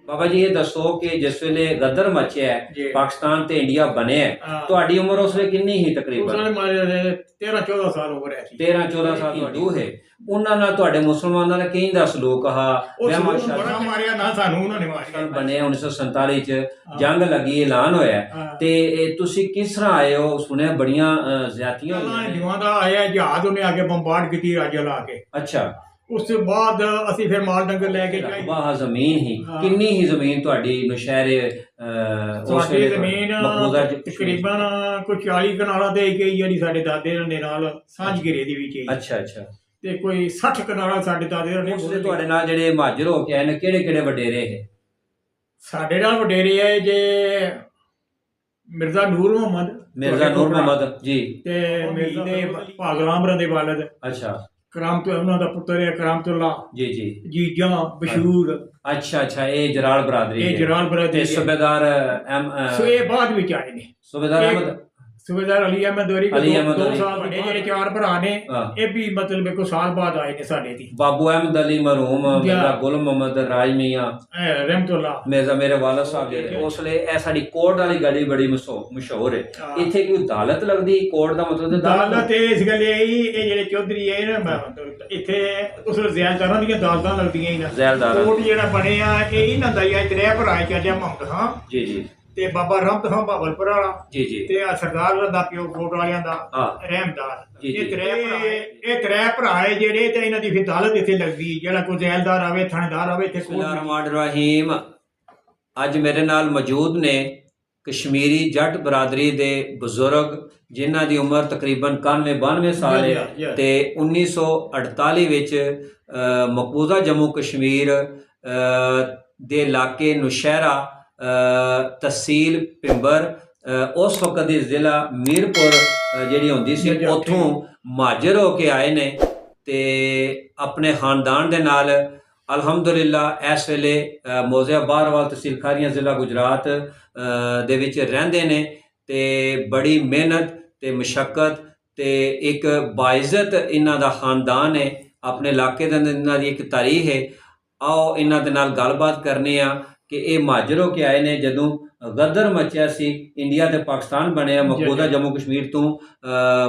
बाबा जी ये दसो कि जिस वेले गदर मचिया है जी। पाकिस्तान ते इंडिया बनिया है हाँ। ਤੁਹਾਡੀ ਉਮਰ ਉਸ ਵੇਲੇ ਕਿੰਨੀ ਸੀ ਉਸ ਤਕਰੀਬਨ ਵੇਲੇ ਮਾਰੇ 13-14 ਸਾਲ ਉਮਰ ਹੈ ਸੀ 13-14 ਸਾਲ ਹਿੰਦੂ ਹੈ ਉਹਨਾਂ ਨਾਲ ਤੁਹਾਡੇ ਮੁਸਲਮਾਨਾਂ ਦਾ ਕਿੰਜ ਦਾ ਸਲੂਕ ਆ ਉਹ ਵਹਿਮਾਂ ਬੜਾ ਸ਼ਰਮਾਂ ਮਾਰਿਆ ਨਾ ਸਾਨੂੰ ਉਹਨਾਂ ਨੇ ਮਾਰਿਆ ਪਾਕਿਸਤਾਨ ਬਣਿਆ 1947 ਚ ਜੰਗ ਲੱਗੀ ਐਲਾਨ ਹੋਇਆ ਹਾਂ। ਤੇ ਇਹ ਤੁਸੀਂ ਕਿਸ ਤਰ੍ਹਾਂ ਆਏ ਹੋ ਸੁਣਿਆ ਬੜੀਆਂ ਜ਼ਿਆਦਤੀਆਂ ਪਹਿਲਾਂ ਹੋਈਆਂ ਨੇ। ਜਵਾਂ ਦਾ ਆਇਆ ਜਹਾਜ਼ ਉਹਨੇ ਆ ਕੇ ਬੰਬਾਰਡ ਕੀਤੀ ਰਾਜਾ ਲਾ ਕੇ ਅੱਛਾ ਉਸ ਤੋਂ ਬਾਅਦ ਅਸੀਂ ਫਿਰ ਮਾਲ ਡੰਗਰ ਲੈ ਕੇ ਜਾਈ ਵਾਹ ਜ਼ਮੀਨ ਹੀ ਹਾਂ। ਕਿੰਨੀ ਹੀ ਜ਼ਮੀਨ ਤੁਹਾਡੀ ਨੁਸ਼ਹਿਰੇ ਉਸ ਸਾਡੀ ਵੇਲੇ ਜ਼ਮੀਨ ਮਕਬੂਜ਼ਾ ਚ ਤਕਰੀਬਨ ਕੋਈ 40 ਕਨਾਲਾਂ ਦੇ ਗਈ ਜਿਹੜੀ ਸਾਡੇ ਦਾਦੇ ਦੇ ਨਾਲ ਸਾਂਝ ਘੇਰੇ ਦੀ ਵਿੱਚ ਹੀ ਅੱਛਾ ਅੱਛਾ ਤੇ ਕੋਈ 60 ਕਨਾਲਾਂ ਸਾਡੇ ਦਾਦੇ ਨੇ ਉਸ ਵੇਲੇ ਤੁਹਾਡੇ ਨਾਲ ਜਿਹੜੇ ਮਹਾਜਰ ਹੋ ਕੇ ਆਏ ਨੇ ਕਿਹੜੇ ਕਿਹੜੇ ਵਡੇਰੇ ਹੈ ਸਾਡੇ ਨਾਲ ਵਡੇਰੇ ਆਏ ਜੇ ਮਿਰਜ਼ਾ ਨੂਰ ਮੁਹੰਮਦ ਮਿਰਜ਼ਾ ਨੂਰ ਮੁਹੰਮਦ ਜੀ ਤੇ ਮਿਰਜ਼ਾ ਦੇ ਭਾਗਰਾਮ ਦੇ ਵਾਲਦ ਅੱਛਾ ਕਰਾਮਤ ਉਹਨਾਂ ਦਾ ਪੁੱਤਰ ਹੈ ਕਰਾਮਤੁੱਲਾ ਜੀ ਜੀ ਜੀਜਾਂ ਬਸ਼ੂਰ ਅੱਛਾ ਅੱਛਾ ਇਹ ਜਲਾਲ ਬਰਾਦਰੀ ਇਹ ਦੇ। ਜਲਾਲ ਤੇ ਬਰਾਦਰੀ ਸੂਬੇਦਾਰ ਸੋ ਇਹ ਬਾਅਦ ਵਿੱਚ ਆਏ ਨੇ ਸੂਬੇਦਾਰ ਇਹ- ਅਹਿਮਦ ਸੂਬੇਦਾਰ ਅਲੀ ਅਹਿਮਦ ਦੋਰੀ ਅਲੀ ਅਹਿਮਦ ਦੋ ਦੋਰੀ। ਸਾਲ ਵੱਡੇ ਜਿਹੜੇ ਚਾਰ ਭਰਾ ਨੇ ਹਾਂ। ਇਹ ਵੀ ਮਤਲਬ ਇੱਕ ਸਾਲ ਬਾਅਦ ਆਏ ਨੇ ਸਾਡੇ ਦੀ ਬਾਬੂ ਅਹਿਮਦ ਅਲੀ ਮਰਹੂਮ ਮਿਰਜ਼ਾ ਗੁਲ ਮੁਹੰਮਦ ਰਾਜ ਮੀਆਂ ਰਹਿਮਤੁल्ला ਮਿਰਜ਼ਾ ਮੇਰੇ ਵਾਲਦ ਸਾਹਿਬ ਜਿਹੜੇ ਉਸ ਲਈ ਇਹ ਸਾਡੀ ਕੋਰਟ ਵਾਲੀ ਗਲੀ ਬੜੀ ਮਸ਼ਹੂਰ ਹੈ ਹਾਂ। ਇੱਥੇ ਕੋਈ ਅਦਾਲਤ ਲੱਗਦੀ ਕੋਰਟ ਦਾ ਮਤਲਬ ਅਦਾਲਤ ਇਸ ਗੱਲ ਇਹ ਜਿਹੜੇ ਚੌਧਰੀ ਹੈ ਨਾ ਇੱਥੇ ਉਸ ਜ਼ਿਆਦਾਤਰਾਂ ਦੀਆਂ ਅਦਾਲਤਾਂ ਲੱਗਦੀਆਂ ਹੀ ਨਾ ਜ਼ੈਲਦਾਰ ਕੋਰਟ ਜਿਹੜਾ ਬਣਿਆ ਇਹ ਇਹਨਾਂ ਦਾ ਹੀ ਹੈ ਤਰੇ ਭਰਾ ਚਾਚਾ ਮੁਹੰਮਦ ਖਾਂ ਜੀ ਜੀ ਤੇ ਬਾਬਾ ਰਹਿਮਤ ਖਾਂ ਬਾਬਲਪੁਰ ਵਾਲਾ ਜੀ ਜੀ ਤੇ ਆ ਸਰਦਾਰ ਦਾ ਪਿਓ ਕੋਟ ਵਾਲਿਆਂ ਦਾ ਹਾਂ ਰਹਿਮਦਾਰ ਜੀ, ਜੀ। ਇਹ ਤਰੇ ਭਰਾ ਹੈ ਜਿਹੜੇ ਤੇ ਇਹਨਾਂ ਦੀ ਫਿਰ ਅਦਾਲਤ ਇੱਥੇ ਲੱਗਦੀ ਜਿਹੜਾ ਕੋਈ ਜ਼ੈਲਦਾਰ ਆਵੇ ਥਾਣੇਦਾਰ ਆਵੇ ਇੱਥੇ ਕੋਰਟ ਬਿਸਮਿਲ੍ਲਾਹਿਰਰਹਿਮਾਨਿਰਰਹੀਮ ਅੱਜ ਮੇਰੇ ਨਾਲ ਮੌਜੂਦ ਨੇ ਕਸ਼ਮੀਰੀ ਜੱਟ ਬਰਾਦਰੀ ਦੇ ਬਜ਼ੁਰਗ ਜਿਨ੍ਹਾਂ ਦੀ ਉਮਰ ਤਕਰੀਬਨ 91-92 ਸਾਲ ਜੀ, ਹੈ ਜੀ। ਤੇ 1948 ਵਿੱਚ ਮਕਬੂਜ਼ਾ ਜੰਮੂ ਕਸ਼ਮੀਰ ਦੇ ਇਲਾਕੇ ਨੁਸ਼ਹਿਰਾ ਤਹਿਸੀਲ ਪਿੰਬਰ ਉਸ ਵਕਤ ਦੀ ਜ਼ਿਲ੍ਹਾ ਮੀਰਪੁਰ ਜਿਹੜੀ ਹੁੰਦੀ ਸੀ ਜੀ, ਉੱਥੋਂ ਮਹਾਜਰ ਹੋ ਕੇ ਆਏ ਨੇ ਤੇ ਆਪਣੇ ਖਾਨਦਾਨ ਦੇ ਨਾਲ ਅਲਹਮਦੁਲਿਲਾ ਇਸ ਵੇਲੇ ਮੋਜ਼ਿਆ ਬਾਹਰਵਾਲ ਤਹਿਸੀਲ ਖਾਰੀਆਂ ਜ਼ਿਲ੍ਹਾ ਗੁਜਰਾਤ ਦੇ ਵਿੱਚ ਰਹਿੰਦੇ ਨੇ ਤੇ ਬੜੀ ਮਿਹਨਤ ਤੇ ਮੁਸ਼ੱਕਤ ਤੇ ਇੱਕ ਬਾਇਜ਼ਤ ਇਹਨਾਂ ਦਾ ਖਾਨਦਾਨ ਹੈ ਆਪਣੇ ਇਲਾਕੇ ਦੇ ਅੰਦਰ ਇਹਨਾਂ ਦੀ ਇੱਕ ਤਾਰੀਖ ਹੈ ਆਓ ਇਹਨਾਂ ਦੇ ਨਾਲ ਗੱਲਬਾਤ ਕਰਨੇ ਆ ਕਿ ਇਹ ਮਹਾਜਰ ਹੋ ਕੇ ਆਏ ਨੇ ਜਦੋਂ ਗਦਰ ਮਚਿਆ ਸੀ ਇੰਡੀਆ ਤੇ ਪਾਕਿਸਤਾਨ ਬਣਿਆ ਮਕਬੂਜ਼ਾ ਜੰਮੂ ਕਸ਼ਮੀਰ ਤੋਂ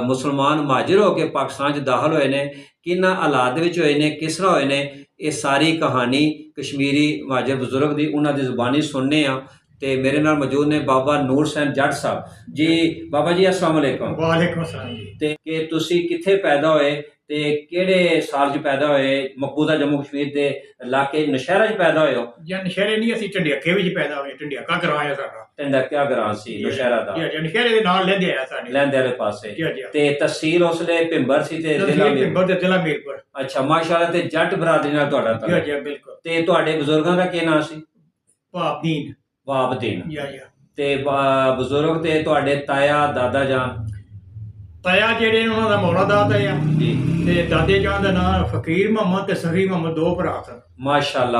ਮੁਸਲਮਾਨ ਮਹਾਜਰ ਹੋ ਕੇ ਪਾਕਿਸਤਾਨ 'ਚ ਦਾਖਲ ਹੋਏ ਨੇ ਕਿੰਨਾ ਹਾਲਾਤ ਦੇ ਵਿੱਚ ਹੋਏ ਨੇ ਕਿਸ ਤਰ੍ਹਾਂ ਹੋਏ ਨੇ ਇਹ ਸਾਰੀ ਕਹਾਣੀ ਕਸ਼ਮੀਰੀ ਮਹਾਜਰ ਬਜ਼ੁਰਗ ਦੀ ਉਹਨਾਂ ਦੀ ਜ਼ੁਬਾਨੀ ਸੁਣਨੇ ਆ ਤੇ ਮੇਰੇ ਨਾਲ ਮੌਜੂਦ ਨੇ ਬਾਬਾ ਨੂਰ ਹੁਸੈਨ ਜੱਟ ਸਾਹਿਬ ਜੀ ਬਾਬਾ ਜੀ अस्सलाम वालेकुम ਵਾਲੇਕੁਮ ਸਲਾਮ ਜੀ ਤੇ ਕਿ ਤੁਸੀਂ ਕਿੱਥੇ ਪੈਦਾ ਹੋਏ ਤੇ ਕਿਹੜੇ ਸਾਲ 'ਚ ਪੈਦਾ ਹੋਏ ਮਕਬੂਜ਼ਾ ਜੰਮੂ ਕਸ਼ਮੀਰ ਦੇ ਇਲਾਕੇ ਨਸ਼ਹਿਰਾ 'ਚ ਪੈਦਾ ਹੋਏ ਹੋ ਜਾਂ ਨਸ਼ਹਿਰੇ ਨਹੀਂ ਅਸੀਂ ਢੰਡਿਆਕੇ ਵਿੱਚ ਪੈਦਾ ਹੋਏ ਢੰਡਿਆਕਾ ਕਰਾਇਆ ਸਾਡਾ ਟੰਡਾ ਕਿਆ ਗਰਾਂ ਸੀ ਨਸ਼ਹਿਰਾ ਦਾ ਜੀ ਨਸ਼ਹਿਰੇ ਦੇ ਨਾਲ ਲੈਂਦੇ ਆਇਆ ਸਾਡੇ ਲੈਂਦੇ ਵਾਲੇ ਪਾਸੇ ਜੀ ਜੀ ਤੇ ਤਹਿਸੀਲ ਉਸਲੇ ਪਿੰਬਰ ਸੀ ਤੇ ਜ਼ਿਲ੍ਹਾ ਮੀਰਪੁਰ। ਪਿੰਬਰ ਦੇ ਜ਼ਿਲ੍ਹਾ ਮੀਰਪੁਰ ਅੱਛਾ ਮਾਸ਼ਾਅੱਲਾ ਤੇ ਜੱਟ ਬਰਾਦਰੀ ਨਾਲ ਤੁਹਾਡਾ ਜੀ ਤਾਲੁਕ ਜੀ ਬਿਲਕੁਲ ਤੇ ਤੁਹਾਡੇ ਬਜ਼ੁਰਗਾਂ ਦਾ ਕੀ ਨਾਮ ਸੀ ਭਾਬਦੀਨ ਵਾਬਦੀਨ ਜੀ ਜੀ ਤੇ ਬਜ਼ੁਰਗ ਤੇ ਤੁਹਾਡੇ ਤਾਇਆ ਦਾਦਾ ਜਾਨ ਤਾਇਆ ਜਿਹੜੇ ਨੇ ਉਹਨਾਂ ਦਾ ਮੌਲਾ ਦਾਦਾ ਆ ਜੀ ਤੇ ਦਾਦੇ ਜਾਨ ਦਾ ਨਾਮ ਫਕੀਰ ਮੁਹੰਮਦ ਤੇ ਸਫੀ ਮੁਹੰਮਦ ਦੋ ਭਰਾ ਸਨ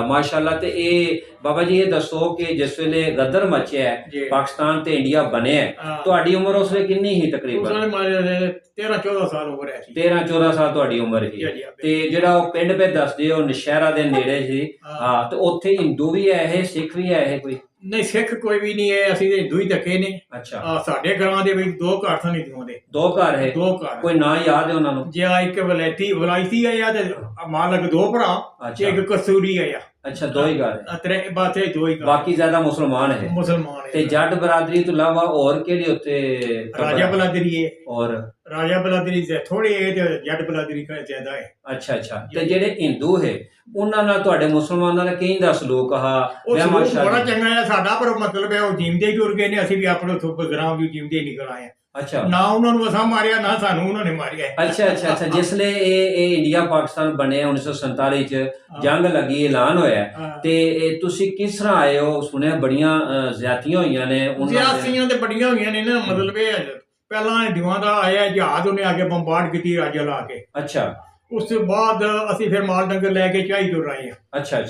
ਮਾਸ਼ਾਅੱਲਾ ਤੇ ਇਹ ਬਾਬਾ ਜੀ ਇਹ ਦੱਸੋ ਕਿ ਜਿਸ ਵੇਲੇ ਗਦਰ ਮਚਿਆ ਜੀ। ਹੈ ਪਾਕਿਸਤਾਨ ਤੇ ਇੰਡੀਆ ਬਣਿਆ ਹੈ, ਹਾਂ। ਤੁਹਾਡੀ ਉਮਰ ਉਸ ਵੇਲੇ ਕਿੰਨੀ ਸੀ ਉਸ ਤਕਰੀਬਨ ਵੇਲੇ ਮਾਰੇ 13-14 ਸਾਲ ਉਮਰ ਹੈ ਸੀ 13-14 ਸਾਲ ਤੁਹਾਡੀ ਉਮਰ ਸੀ ਜੀ, ਜੀ, ਤੇ ਜਿਹੜਾ ਉਹ ਪਿੰਡ ਪੇ ਦੱਸਦੇ ਹੋ ਨਸ਼ਹਿਰਾ ਦੇ ਨੇੜੇ ਸੀ ਹਾਂ। ਹਾਂ ਤੇ ਉੱਥੇ ਹਿੰਦੂ ਵੀ ਹੈ ਇਹ ਸਿੱਖ ਵੀ ਹੈ ਇਹ ਕੋਈ ਨਹੀਂ ਸਿੱਖ ਕੋਈ ਵੀ ਨਹੀਂ ਹੈ ਅਸੀਂ ਤੇ ਹਿੰਦੂ ਹੀ ਧੱਕੇ ਨੇ ਅੱਛਾ ਸਾਡੇ ਘਰਾਂ ਦੇ ਵਿੱਚ ਦੋ ਘਰ ਸਨ ਹਿੰਦੂਆਂ ਦੇ ਦੋ ਘਰ ਹੈ ਦੋ ਘਰ ਕੋਈ ਨਾਂ ਯਾਦ ਹੈ ਉਹਨਾਂ ਨੂੰ ਜੇ ਇੱਕ ਵਲਾਇਤੀ ਆ ਤੇ ਮਾਲਕ ਦੋ ਭਰਾ ਤੇ ਅੱਛਾ ਇੱਕ ਕਸੂਰੀ ਆ ਅੱਛਾ ਦੋ ਹੀ ਘਰ ਹੈ ਅਤਰੇ ਬਾਤੇ ਦੋ ਹੀ ਘਰ ਬਾਕੀ ਜ਼ਿਆਦਾ ਮੁਸਲਮਾਨ ਹੈ ਮੁਸਲਮਾਨ ਤੇ ਹੈ ਜੱਟ ਬਰਾਦਰੀ ਤੋਂ ਇਲਾਵਾ ਹੋਰ ਕਿਹੜੇ ਉੱਤੇ ਰਾਜਾ ਬਲਾਦਰੀ ਹੈ ਔਰ ਰਾਜਾ ਬਲਾਦਰੀ ਦੇ ਥੋੜੇ ਹੈ ਤੇ ਜੱਟ ਬਲਾਦਰੀ ਦਾ ਜ਼ਿਆਦਾ ਹੈ ਅੱਛਾ ਤੇ ਜਿਹੜੇ ਹਿੰਦੂ ਹੈ ਉਹਨਾਂ ਨਾਲ ਤੁਹਾਡੇ ਮੁਸਲਮਾਨਾਂ ਦਾ ਕਿੰਜ ਦਾ ਸਲੂਕ ਆ ਉਹ ਵਹਿਮਾਂ ਸਲੂਕ ਬੜਾ ਸ਼ਰਮਾਂ? ਚੰਗਾ ਹੈ ਸਾਡਾ ਪਰ ਮਤਲਬ ਹੈ ਉਹ ਜਿੰਦੇ ਹੀ ਟੁਰ ਗਏ ਨੇ ਅਸੀਂ ਵੀ ਆਪਣੇ ਉੱਥੋਂ ਗ੍ਰਾਮ ਵੀ ਜਿੰਦੇ ਹੀ ਨਿਕਲ ਆਏ ਹਾਂ। ਅੱਛਾ ਨਾ ਉਹਨਾਂ ਨੂੰ ਅਸਾਂ ਮਾਰਿਆ ਨਾ ਸਾਨੂੰ ਉਹਨਾਂ ਨੇ ਮਾਰਿਆ ਅੱਛਾ ਜਿਸਲੇ ਇਹ ਇੰਡੀਆ ਪਾਕਿਸਤਾਨ ਬਣਿਆ 1947 ਚ ਜੰਗ ਲੱਗੀ ਐਲਾਨ ਹੋਇਆ ਹਾਂ। ਤੇ ਇਹ ਤੁਸੀਂ ਕਿਸ ਤਰ੍ਹਾਂ ਆਏ ਹੋ ਸੁਣਿਆ ਬੜੀਆਂ ਜ਼ਿਆਦਤੀਆਂ ਹੋਈਆਂ ਨੇ ਉਹਨਾਂ ਦੇ ਸਿਆਸੀਆਂ ਤੇ ਬੜੀਆਂ ਹੋਈਆਂ ਨੇ ਨਾ ਮਤਲਬ ਇਹ ਹੈ, ਪਹਿਲਾਂ ਜਵਾਂ ਦਾ ਆਇਆ ਜਹਾਜ਼ ਉਹਨੇ ਆ ਕੇ ਬੰਬਾਰਡ ਕੀਤੀ ਰਾਜਾ ਲਾ ਕੇ ਅੱਛਾ ਉਸ ਤੋਂ ਬਾਅਦ ਅਸੀਂ ਫਿਰ ਮਾਲ ਡੰਗਰ ਲੈ ਕੇ ਚਾਈ ਤੁਰ ਆਏ ਹਾਂ ਅੱਛਾ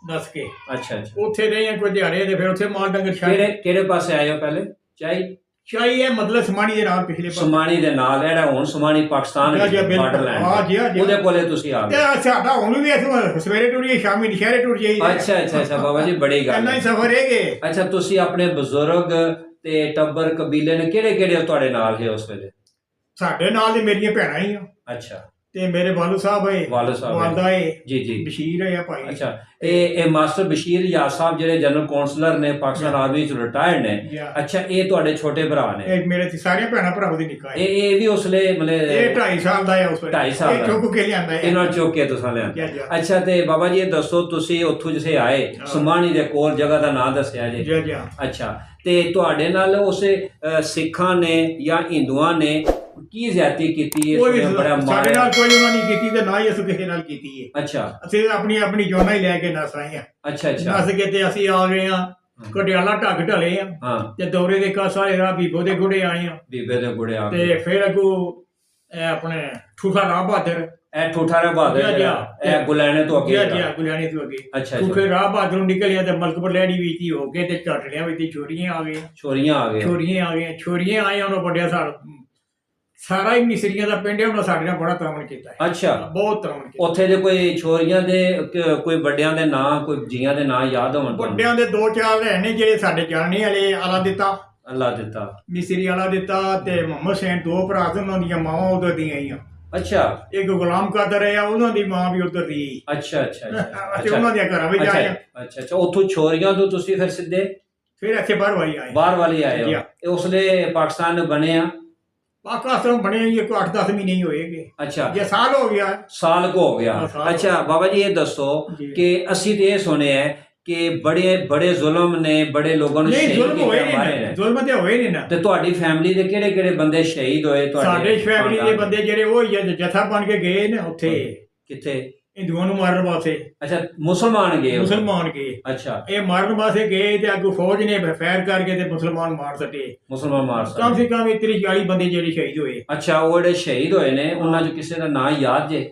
ਦੱਸ ਕੇ ਅੱਛਾ ਉੱਥੇ ਰਹੇ ਹਾਂ ਕੋਈ ਦਿਹਾੜੇ ਤੇ ਫਿਰ ਉੱਥੇ ਮਾਲ ਡੰਗਰ ਛੱਡ ਕਿਹੜੇ ਪਾਸੇ ਆਏ ਹੋ ਪਹਿਲੇ ਚਾਈ ਸ਼ਾਹੀ ਹੈ ਮਤਲਬ ਸਮਾਣੀ ਦੇ ਨਾਲ ਪਿਛਲੇ ਪਾਸੇ ਸਮਾਣੀ ਦੇ ਨਾਲ ਜਿਹੜਾ ਹੁਣ ਸਮਾਣੀ ਪਾਕਿਸਤਾਨ ਜੀ, ਬਿਲਕੁਲ। ਬਾਰਡਰ ਹਾਂ, ਲੈਂਡ ਜੀ, ਜੀ। ਉਹਦੇ ਕੋਲੇ ਤੁਸੀਂ ਆ ਗਏ। ਤੇ ਸਾਡਾ ਹੁਣ ਵੀ ਅਸੀਂ ਸਵੇਰੇ ਟੁਰੀਏ ਸ਼ਾਮੀ ਦੁਸ਼ਹਿਰੇ ਟੁਰ ਜਾਈਦਾ। ਅੱਛਾ ਬਾਬਾ ਜੀ, ਬੜੀ ਗੱਲ ਇੰਨਾ ਹੀ ਹੈ। ਸਫ਼ਰ ਹੈਗੇ। ਅੱਛਾ, ਤੁਸੀਂ ਆਪਣੇ ਬਜ਼ੁਰਗ ਤੇ ਟੱਬਰ ਕਬੀਲੇ ਨੇ ਕਿਹੜੇ ਤੁਹਾਡੇ ਨਾਲ ਹੈ ਉਸ ਵੇਲੇ? ਸਾਡੇ ਨਾਲ ਤੇ ਮੇਰੀਆਂ ਭੈਣਾਂ ਹੀ ਆ ਅੱਛਾ, ਤੇ ਮੇਰੇ ਵਾਲੂ ਸਾਹਿਬ ਹੈ, ਵਾਲਦ ਸਾਹਿਬ ਹੈ। ਵਾਲਦਾ ਹੈ, ਜੀ ਬਸ਼ੀਰ ਹੈ ਭਾਈ। ਅੱਛਾ, ਇਹ ਮਾਸਟਰ ਬਸ਼ੀਰ ਯਾਰ ਸਾਹਿਬ ਜਿਹੜੇ ਜਨਰਲ ਕਾਉਂਸਲਰ ਨੇ ਪਾਕਿਸਤਾਨ ਆਰਮੀ ਚ ਰਿਟਾਇਰਡ ਨੇ। ਜੀ। ਅੱਛਾ, ਇਹ ਤੁਹਾਡੇ ਛੋਟੇ ਭਰਾ ਨੇ? ਇਹ ਮੇਰੇ ਤੇ ਸਾਰੀਆਂ ਭੈਣਾਂ ਭਰਾਵਾਂ ਦੀ ਨਿੱਕਾ ਹੈ। ਇਹ ਵੀ ਉਸਲੇ ਮਤਲਬ ਇਹ 2.5 ਸਾਲ ਦਾ ਹੈ ਉਸ ਵੇਲੇ। 2.5 ਸਾਲ ਦਾ। ਇਹ ਚੁੱਕ ਕੇ ਲਿਆਂਦਾ ਹੈ। ਇਹਨਾਂ ਚੁੱਕ ਕੇ ਤੁਸੀਂ ਲਿਆਂਦਾ। ਜੀ। ਅੱਛਾ, ਤੇ ਬਾਬਾ ਜੀ ਇਹ ਦੱਸੋ, ਤੁਸੀਂ ਉੱਥੋਂ ਜਿਸੇ ਆਏ ਸਮਾਣੀ ਦੇ ਕੋਲ ਜਗ੍ਹਾ ਦਾ ਨਾਮ ਦੱਸਿਆ ਜੀ? ਜੀ। ਅੱਛਾ, ਤੇ ਤੁਹਾਡੇ ਨਾਲ ਉਸੇ ਸਿੱਖਾਂ ਨੇ ਜਾਂ ਹਿੰਦੂਆਂ ਨੇ ਕੀ ਜ਼ਿਆਦਤੀ ਕੀਤੀ ਹੈ? ਕੋਈ ਬੜਾ ਸਾਡੇ ਮਾਰਿਆ? ਨਾਲ ਕੋਈ ਉਹਨਾਂ ਨੇ ਕੀਤੀ ਤੇ ਨਾ ਹੀ ਅਸੀਂ ਕਿਸੇ ਨਾਲ ਕੀਤੀ ਹੈ। ਅੱਛਾ ਅਸੀਂ ਆਪਣੀ ਜੋਨਾ ਹੀ ਲੈ ਕੇ ਨਸ ਆਏ ਆ। ਅੱਛਾ ਨਸ ਕੇ ਤੇ ਅਸੀਂ ਆ ਗਏ ਆ ਕਟਿਆਲਾ ਢੱਕ ਢਲੇ ਆ ਹਾਂ, ਤੇ ਦੌਰੇ ਦੇ ਕਾ ਸਾਰੇ ਰਾਹ ਬੀਬੋ ਦੇ ਗੁੜੇ ਆਏ ਆ। ਬੀਬੇ ਦੇ ਗੁੜੇ ਆ ਤੇ ਗਏ। ਫਿਰ ਅੱਗੋਂ ਇਹ ਆਪਣੇ ਠੂਠਾ ਰਾਹ ਬਹਾਦਰ, ਇਹ ਠੂਠਾਰਾ ਬਹਾਦਰ ਇਹ ਗੁਲੈਣੇ ਤੋਂ ਅੱਗੇ ਜੀ ਗੁਲਿਆਣੇ ਤੋਂ ਅੱਗੇ ਅੱਛਾ ਠੂਠੇ ਰਾਹ ਬਹਾਦਰ ਨੂੰ ਨਿਕਲਿਆ ਤੇ ਮਲਕਪੁਰ ਲੈੜੀ ਵਿੱਚ ਹੀ ਹੋ ਕੇ ਤੇ ਝਾਟੜਿਆਂ ਵਿੱਚ ਛੋਰੀਆਂ ਆ ਗਏ। ਛੋਰੀਆਂ ਆ ਗਏ। ਛੋਰੀਆਂ ਆਈਆਂ ਉਹਨਾਂ ਵੱਡਿਆ ਸਾਰਾ ਹੀ ਮਿਸਰੀਆਂ ਦਾ ਪਿੰਡ ਹੈ। ਉਹਨਾਂ ਸਾਡੇ ਨਾਲ ਬੜਾ ਤਾਮਣ ਕੀਤਾ ਹੈ। ਅੱਛਾ, ਬਹੁਤ ਤਾਮਣ ਕੀਤਾ। ਉੱਥੇ ਦੇ ਕੋਈ ਛੋਰੀਆਂ ਦੇ ਕੋਈ ਵੱਡਿਆਂ ਦੇ ਨਾਂ, ਕੋਈ ਜੀਆਂ ਦੇ ਨਾਂ ਯਾਦ ਹੋਣ ਤੁਹਾਨੂੰ? ਵੱਡਿਆਂ ਦੇ 2-4 ਰਹਿਣੇ ਜਿਹੜੇ ਸਾਡੇ ਜਾਣਨੇ ਵਾਲੇ। ਆਲਾ ਦਿੱਤਾ, ਅੱਲਾਹ ਦਿੱਤਾ। ਮਿਸਰੀ ਵਾਲਾ ਦਿੱਤਾ ਤੇ ਮੁਹੰਮਦ ਸੈਨ, 2 ਭਰਾ ਤੇ ਉਹਨਾਂ ਦੀਆਂ ਮਾਵਾਂ ਉਧਰ ਦੀਆਂ ਆਈਆਂ। ਅੱਛਾ ਇੱਕ ਗੁਲਾਮ ਕਾਦਰ ਹੈ, ਉਹਨਾਂ ਦੀ ਮਾਂ ਵੀ ਉਧਰ ਦੀ। ਅੱਛਾ ਤੇ ਉਹਨਾਂ ਦੀਆਂ ਘਰਾਂ ਵਿੱਚ ਆਏ। ਅੱਛਾ, ਉੱਥੋਂ ਛੋਰੀਆਂ ਤੋਂ ਤੁਸੀਂ ਫਿਰ ਸਿੱਧੇ ਫਿਰ ਇੱਥੇ ਬਾਹਰ ਵਾਲੀ ਆਏ। ਬਾਹਰ ਵਾਲੀ ਆਏ ਹੋ। ਇਹ ਉਸਲੇ ਪਾਕਿਸਤਾਨ ਬਣਿਆ? ਪਾਕਿਸਤਾਨ ਬਣੇ ਇਹ 8-10 ਮਹੀਨੇ ਹੀ ਹੋਏਗੇ। ਅੱਛਾ, ਇਹ ਸਾਲ ਹੋ ਗਿਆ। ਸਾਲ ਕੋ ਹੋ ਗਿਆ। ਅੱਛਾ ਬਾਬਾ ਜੀ ਇਹ ਦੱਸੋ ਕਿ ਅਸੀਂ ਤੇ ਇਹ ਸੁਣਿਆ ਕਿ ਬੜੇ ਜ਼ੁਲਮ ਨੇ, ਬੜੇ ਲੋਕਾਂ ਨੂੰ ਸ਼ਹੀਦ ਕੀਤਾ ਮਾਰੇ ਨੇ। ਜ਼ੁਲਮ ਤੇ ਹੋਏ ਨਹੀਂ ਨਾ। ਤੇ ਤੁਹਾਡੀ ਫੈਮਿਲੀ ਦੇ ਕਿਹੜੇ ਬੰਦੇ ਸ਼ਹੀਦ ਹੋਏ ਤੁਹਾਡੇ? ਸਾਡੇ ਫੈਮਿਲੀ ਦੇ ਬੰਦੇ ਜਿਹੜੇ ਉਹ ਜਥਾ ਬਣ ਕੇ ਗਏ ਨੇ ਉੱਥੇ। ਕਿੱਥੇ? ਹਿੰਦੂਆਂ ਨੂੰ ਮਾਰਨ ਵਾਸਤੇ। ਅੱਛਾ, ਮੁਸਲਮਾਨ ਗਏ? ਮੁਸਲਮਾਨ ਗਏ। ਅੱਛਾ, ਇਹ ਮਾਰਨ ਵਾਸਤੇ ਗਏ ਤੇ ਅੱਗੋਂ ਫੌਜ ਨੇ ਫਾਇਰ ਕਰਕੇ ਤੇ ਮੁਸਲਮਾਨ ਮਾਰ ਸਕੇ। ਮੁਸਲਮਾਨ ਮਾਰ ਸਕੇ। ਕਮ ਸੇ ਕਮ 30-40 ਬੰਦੇ ਜਿਹੜੇ ਸ਼ਹੀਦ ਹੋਏ। ਅੱਛਾ, ਉਹ ਜਿਹੜੇ ਸ਼ਹੀਦ ਹੋਏ ਨੇ ਉਹਨਾਂ ਚ ਕਿਸੇ ਦਾ ਨਾਂ ਯਾਦ ਜੇ?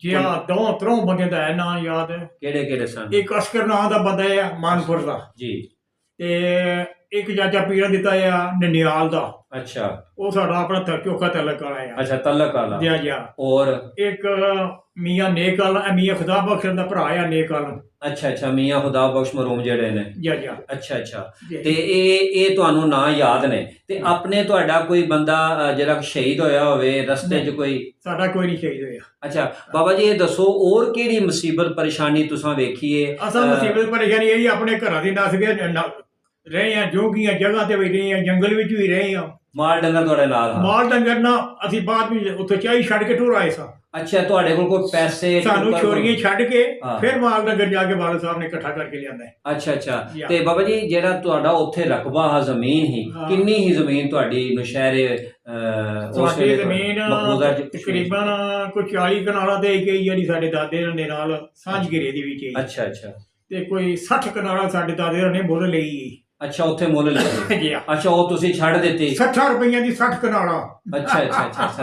ਜੀ ਹਾਂ, 2-3 ਬੰਦਿਆਂ ਦਾ ਹੈ ਨਾਂ ਯਾਦ। ਕਿਹੜੇ ਸਨ? ਇੱਕ ਅਸਕਰ ਨਾਂ ਦਾ ਬੰਦਾ ਹੈ ਮਾਨਪੁਰ ਦਾ ਜੀ, ਤੇ ਇੱਕ ਚਾਚਾ ਪੀੜਾ ਦਿੱਤਾ ਆ ਨਨਿਆਲ ਦਾ। ਅੱਛਾ, ਉਹ ਸਾਡਾ ਆਪਣਾ ਚੋਖਾ ਤਲਕ ਵਾਲਾ ਆ। ਅੱਛਾ, ਤਲਕ ਵਾਲਾ। ਜੀ। ਔਰ ਇੱਕ ਮੀਆਂ ਨੇਕਲ, ਮੀਆਂ ਖੁਦਾ ਬਖਸ਼ ਦਾ ਭਰਾ ਆ ਨੇਕਲ। ਅੱਛਾ, ਮੀਆਂ ਖੁਦਾ ਬਖਸ਼ ਮਰਹੂਮ ਜਿਹੜੇ ਨੇ। ਜੀ। ਅੱਛਾ, ਤੇ ਇਹ ਤੁਹਾਨੂੰ ਨਾਂ ਯਾਦ ਨੇ? ਤੇ ਆਪਣੇ ਤੁਹਾਡਾ ਕੋਈ ਬੰਦਾ ਜਿਹੜਾ ਸ਼ਹੀਦ ਹੋਇਆ ਹੋਵੇ ਰਸਤੇ 'ਚ ਕੋਈ? ਸਾਡਾ ਕੋਈ ਨਹੀਂ ਸ਼ਹੀਦ ਹੋਇਆ। ਅੱਛਾ ਬਾਬਾ ਜੀ ਇਹ ਦੱਸੋ, ਹੋਰ ਕਿਹੜੀ ਮੁਸੀਬਤ ਪਰੇਸ਼ਾਨੀ ਤੁਸੀਂ ਵੇਖੀਏ? ਅਸਾਂ ਮੁਸੀਬਤ ਪਰੇਸ਼ਾਨੀ ਇਹ ਆਪਣੇ ਘਰਾਂ ਦੀ ਨਸ ਗਏ ਰਹੇ ਆ, ਜੋਗੀਆਂ ਜਗ੍ਹਾ ਤੇ ਵੀ ਰਹੇ ਆ, ਜੰਗਲ ਵਿੱਚ ਵੀ ਰਹੇ ਆ। ਮਾਲ ਡੰਗਰ ਤੁਹਾਡੇ ਨਾਲ? ਮਾਲ ਡੰਗਰ ਨਾ ਅਸੀਂ ਬਾਅਦ ਵਿੱਚ ਉੱਥੇ ਚਾਹੀ ਛੱਡ ਕੇ ਟੁਰ ਆਏ ਸਾਂ। ਅੱਛਾ, ਤੁਹਾਡੇ ਕੋਲ ਕੋਈ ਪੈਸੇ? ਸਾਨੂੰ ਚੋਰੀਆਂ ਛੱਡ ਕੇ ਫਿਰ ਮਾਲ ਡੰਗਰ ਜਾ ਕੇ ਵਾਲਦ ਸਾਹਿਬ ਨੇ ਇਕੱਠਾ ਕਰਕੇ ਲਿਆਂਦਾ। ਅੱਛਾ, ਤੇ ਬਾਬਾ ਜੀ ਜਿਹੜਾ ਤੁਹਾਡਾ ਉੱਥੇ ਰਕਬਾ ਹੈ, ਜ਼ਮੀਨ ਹੀ ਕਿੰਨੀ ਹੀ ਜ਼ਮੀਨ ਤੁਹਾਡੀ ਨੁਸ਼ਹਿਰੇ? ਸਾਡੀ ਜ਼ਮੀਨ ਤਕਰੀਬਨ ਕੋਈ 40 ਕਨਾਲਾਂ ਤੇ ਜਿਹੜੀ ਸਾਡੇ ਦਾਦੇ ਦੇ ਨਾਲ ਸਾਂਝ ਗਿਰੇ ਦੇ ਵਿੱਚ। ਅੱਛਾ, ਤੇ ਕੋਈ 60 ਕਨਾਲਾਂ ਸਾਡੇ ਦਾਦੇ ਨੇ ਮੁੱਲ ਲਈ। ਅੱਛਾ, ਉੱਥੇ ਮੁੱਲ ਲਈ। ਜੀ। ਅੱਛਾ, ਉਹ ਤੁਸੀਂ ਛੱਡ ਦਿੱਤੀ? 60 ਰੁਪਈਆਂ ਦੀ 60 ਕਨਾਲਾਂ। ਅੱਛਾ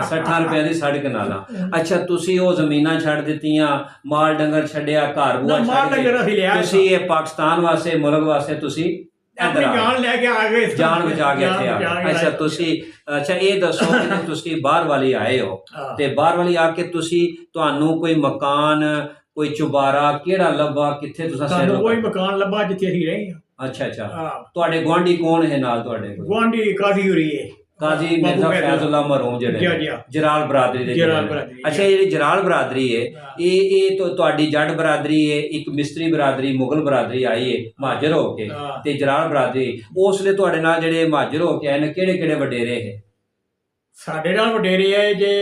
60 ਰੁਪਏ ਦੀ 60 ਕਨਾਲਾਂ। ਅੱਛਾ, ਤੁਸੀਂ ਉਹ ਜ਼ਮੀਨਾਂ ਛੱਡ ਦਿੱਤੀਆਂ, ਮਾਲ ਡੰਗਰ ਛੱਡਿਆ, ਘਰ ਬੂਆ ਛੱਡ ਕੇ ਤੁਸੀਂ ਇਹ ਪਾਕਿਸਤਾਨ ਵਾਸਤੇ, ਮੁਲਕ ਵਾਸਤੇ ਤੁਸੀਂ ਆਪਣੀ ਜਾਨ ਲੈ ਕੇ ਆ ਗਏ। ਜਾਨ ਬਚਾ ਕੇ ਇੱਥੇ ਆ ਗਏ। ਅੱਛਾ, ਤੁਸੀਂ ਇਹ ਦੱਸੋ ਕਿ ਤੁਸੀਂ ਬਾਹਰ ਵਾਲੀ ਆਏ ਹੋ ਤੇ ਬਾਹਰ ਵਾਲੀ ਆ ਕੇ ਤੁਹਾਨੂੰ ਕੋਈ ਮਕਾਨ, ਕੋਈ ਚੁਬਾਰਾ ਕਿਹੜਾ ਲੱਭਾ? ਕਿੱਥੇ ਤੁਸੀਂ? ਸਾਨੂੰ ਕੋਈ ਮਕਾਨ ਲੱਭਾ ਜਿੱਥੇ ਅਸੀਂ ਰਹੇ ਹਾਂ। ਅੱਛਾ, ਤੁਹਾਡੇ ਗੁਆਂਢੀ ਕੌਣ ਹੈ ਨਾਲ ਤੁਹਾਡੇ? ਗੁਆਂਢੀ ਕਾਜ਼ੀ ਹੋਰੀ ਹੈ। ਕਾਜ਼ੀ ਮਿਰਜ਼ਾ ਫੈਜ਼ੁੱਲਾ ਮਰਹੂਮ ਜਿਹੜੇ ਜਰਾਲ ਬਰਾਦਰੀ ਦੇ। ਅੱਛਾ, ਜਿਹੜੀ ਜਰਾਲ ਬਰਾਦਰੀ ਹੈ ਇਹ ਤੁਹਾਡੀ ਜੱਟ ਬਰਾਦਰੀ ਹੈ, ਇੱਕ ਮਿਸਤਰੀ ਬਰਾਦਰੀ, ਮੁਗਲ ਬਰਾਦਰੀ ਆਈ ਹੈ ਮਹਾਜਰ ਹੋ ਕੇ, ਤੇ ਜਰਾਲ ਬਰਾਦਰੀ ਉਸ ਵੇਲੇ ਤੁਹਾਡੇ ਨਾਲ ਜਿਹੜੇ ਮਹਾਜਰ ਹੋ ਕੇ ਆਏ ਨੇ ਕਿਹੜੇ ਵਡੇਰੇ ਹੈ? ਸਾਡੇ ਨਾਲ ਵਡੇਰੇ ਹੈ ਜੇ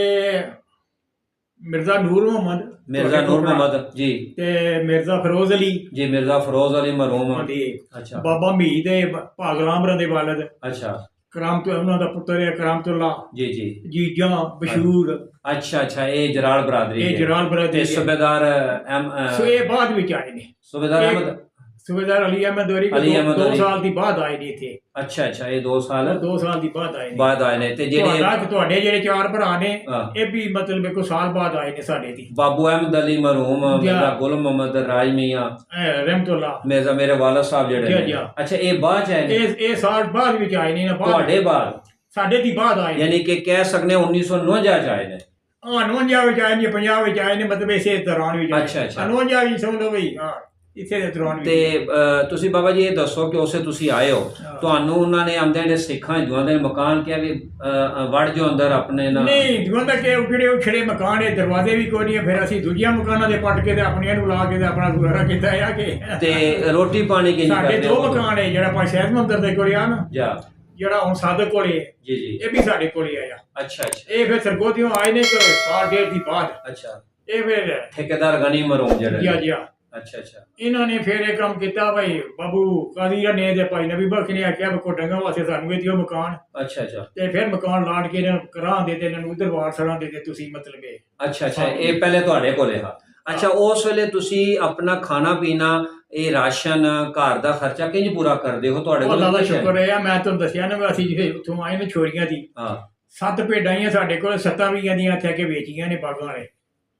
ਮਿਰਜ਼ਾ ਨੂਰ ਮੁਹੰਮਦ ਜੀ, ਤੇ ਮਿਰਜ਼ਾ ਫਿਰੋਜ਼ ਅਲੀ ਜੀ, ਮਿਰਜ਼ਾ ਫਿਰੋਜ਼ ਅਲੀ ਮਰਹੂਮ। ਅੱਛਾ, ਬਾਬਾ ਮੀ ਦੇ ਭਾਗਲਾਮਰਾ ਦੇ ਵਾਲਦ। ਅੱਛਾ, ਉਹਨਾਂ ਦਾ ਪੁੱਤਰ ਹੈ ਕਰਾਮਤੁੱਲਾ ਜੀ, ਜੀਜਾ ਬਸ਼ੂਰ। ਅੱਛਾ, ਇਹ ਜਰਾਲ ਬਰਾਦਰੀ। ਇਹ ਜਰਾਲ ਬਰਾਦਰੀ। ਤੇ ਸੂਬੇਦਾਰ ਇਹ ਬਾਅਦ ਵਿੱਚ ਆਏ ਨੇ। ਸੂਬੇਦਾਰ ਅਹਿਮਦ ਸੂਬੇਦਾਰ ਅਲੀ ਅਹਿਮਦ ਦੌਰੀ ਅਲੀ ਅਹਿਮਦ 2 ਦੌਰੀ। ਸਾਲ ਦੀ ਬਾਅਦ ਆਏ ਨੇ ਇੱਥੇ। ਅੱਛਾ ਅੱਛਾ, ਇਹ 2 ਸਾਲ 2 ਸਾਲ ਦੀ ਬਾਅਦ ਆਏ ਨੇ। ਬਾਅਦ ਆਏ ਨੇ। ਤੇ ਜਿਹੜੇ ਤੁਹਾਡੇ ਜਿਹੜੇ 4 ਭਰਾ ਨੇ ਹਾਂ। ਇਹ ਵੀ ਮਤਲਬ ਇੱਕ ਸਾਲ ਬਾਅਦ ਆਏ ਨੇ ਸਾਡੇ ਦੀ। ਬਾਬੂ ਅਹਿਮਦ ਅਲੀ ਮਰਹੂਮ, ਮੇਰਾ ਗੁਲ ਮੁਹੰਮਦ ਰਾਜ ਮੀਆਂ ਰਹਿਮਤੁल्ला, ਮੇਰੇ ਵਾਲਦ ਸਾਹਿਬ ਜਿਹੜੇ ਜੀ, ਨੇ। ਜੀ। ਅੱਛਾ, ਇਹ ਬਾਅਦ ਚ ਆਏ ਨੇ? ਇਹ ਸਾਲ ਬਾਅਦ ਵਿੱਚ ਆਏ ਨੇ ਨਾ, ਤੁਹਾਡੇ ਬਾਅਦ? ਸਾਡੇ ਦੀ ਬਾਅਦ ਆਏ ਨੇ। ਯਾਨੀ ਕਿ ਕਹਿ ਸਕਨੇ 1949 ਚ ਆਏ ਨੇ। 49 ਵਿੱਚ ਆਏ ਨੇ, 50 ਵਿੱਚ ਆਏ ਨੇ, ਮਤਲਬ ਇਸੇ ਦੌਰਾਨ ਵਿੱਚ ਆਏ। ਅੱਛਾ, ਅੱਛਾ। 49 ਵਿੱਚ ਸਮਝ ਲਓ ਬਈ, ਹਾਂ ਇਸੇ ਦੇ ਦੌਰਾਨ ਵਿੱਚ। ਤੇ ਤੁਸੀਂ ਬਾਬਾ ਜੀ ਇਹ ਦੱਸੋ ਕਿ ਉਸੇ ਤੁਸੀਂ ਆਏ ਹੋ, ਤੁਹਾਨੂੰ ਉਹਨਾਂ ਨੇ ਆਉਂਦੇ ਜਿਹੜੇ ਸਿੱਖਾਂ ਹਿੰਦੂਆਂ ਦੇ ਮਕਾਨ ਕਿਹਾ ਵੀ ਵੜ ਜੋ ਅੰਦਰ ਆਪਣੇ ਨਾਲ? ਨਹੀਂ, ਹਿੰਦੂਆਂ ਦਾ ਕਿ ਜਿਹੜੇ ਉਛੜੇ ਮਕਾਨ ਹੈ, ਦਰਵਾਜ਼ੇ ਵੀ ਕੋਈ ਨਹੀਂ। ਫਿਰ ਅਸੀਂ ਦੂਜੀਆਂ ਮਕਾਨਾਂ ਦੇ ਪੱਟ ਕੇ ਤੇ ਆਪਣੀਆਂ ਨੂੰ ਲਾ ਕੇ ਤੇ ਆਪਣਾ ਗੁਜ਼ਾਰਾ ਕੀਤਾ ਆ ਕਿ। ਤੇ ਰੋਟੀ ਪਾਣੀ ਕਿੰਨੀ ਸਾਡੇ ਕਰਦੇ 2 ਮਕਾਨ ਹੈ, ਜਿਹੜਾ ਆਪਾਂ ਸ਼ਹਿਦ ਮੰਦਰ ਦੇ ਕੋਲੇ ਆ ਨਾ, ਜਾ ਜਿਹੜਾ ਹੁਣ ਸਾਦਕ ਕੋਲੇ ਹੈ, ਜੀ ਜੀ, ਇਹ ਵੀ ਸਾਡੇ ਕੋਲੇ ਆਇਆ। ਅੱਛਾ ਅੱਛਾ, ਇਹ ਫਿਰ ਸਰਗੋਧੀਓਂ ਆਏ ਨੇ ਕਿ ਸਾਲ ਡੇਢ ਦੀ ਬਾਅਦ। ਅੱਛਾ, ਇਹ ਫਿਰ ਠੇਕੇਦਾਰ ਗਨੀ ਮਰਹੂਮ ਜਿਹੜੇ ਜੀ ਨੇ। ਜੀ, ਅੱਛਾ ਅੱਛਾ, ਇਹਨਾਂ ਨੇ ਫਿਰ ਇਹ ਕੰਮ ਕੀਤਾ ਭਾਈ ਬਾਬੂ ਕਾਦੀਆ ਨੇ ਤੇ ਭਾਈ ਨਬੀ ਬਖਸ਼ ਨੇ ਆਖਿਆ ਵੀ ਕੋਟੰਗਾ ਵਾਸਤੇ ਸਾਨੂੰ ਵੀ ਦਿਓ ਮਕਾਨ। ਅੱਛਾ ਅੱਛਾ, ਤੇ ਫਿਰ ਮਕਾਨ ਲਾਟ ਕੇ ਇਹਨਾਂ ਨੂੰ ਕਰਾਂ ਦੇ ਤੇ ਇਹਨਾਂ ਨੂੰ ਉਧਰ ਵਾਰ ਸਰਾਂ ਦੇ ਤੇ ਤੁਸੀਂ ਮਤਲਬ ਇਹ। ਅੱਛਾ ਅੱਛਾ, ਇਹ ਪਹਿਲੇ ਤੁਹਾਡੇ ਕੋਲੇ ਹਾਂ। ਅੱਛਾ, ਉਸ ਵੇਲੇ ਤੁਸੀਂ ਆਪਣਾ ਖਾਣਾ ਪੀਣਾ, ਇਹ ਰਾਸ਼ਨ, ਘਰ ਦਾ ਖਰਚਾ ਕਿੰਜ ਪੂਰਾ ਕਰਦੇ ਹੋ? ਤੁਹਾਡੇ ਕੋਲ ਅੱਲਾਹ ਦਾ ਕੁਛ ਹੈ? ਸ਼ੁਕਰ ਹੈ, ਮੈਂ ਤੁਹਾਨੂੰ ਦੱਸਿਆ ਨਾ ਵੀ ਅਸੀਂ ਜਿਹੜੇ ਉੱਥੋਂ ਆਏ ਨੇ ਛੋਰੀਆਂ ਦੀ ਹਾਂ। 7 ਭੇਡਾਂ ਆਈਆਂ ਸਾਡੇ ਕੋਲ, 7 ਵੀਆਂ ਦੀਆਂ ਇੱਥੇ ਆ ਕੇ ਵੇਚੀਆਂ ਨੇ ਬਾਗਾਂ ਵਾਲੇ।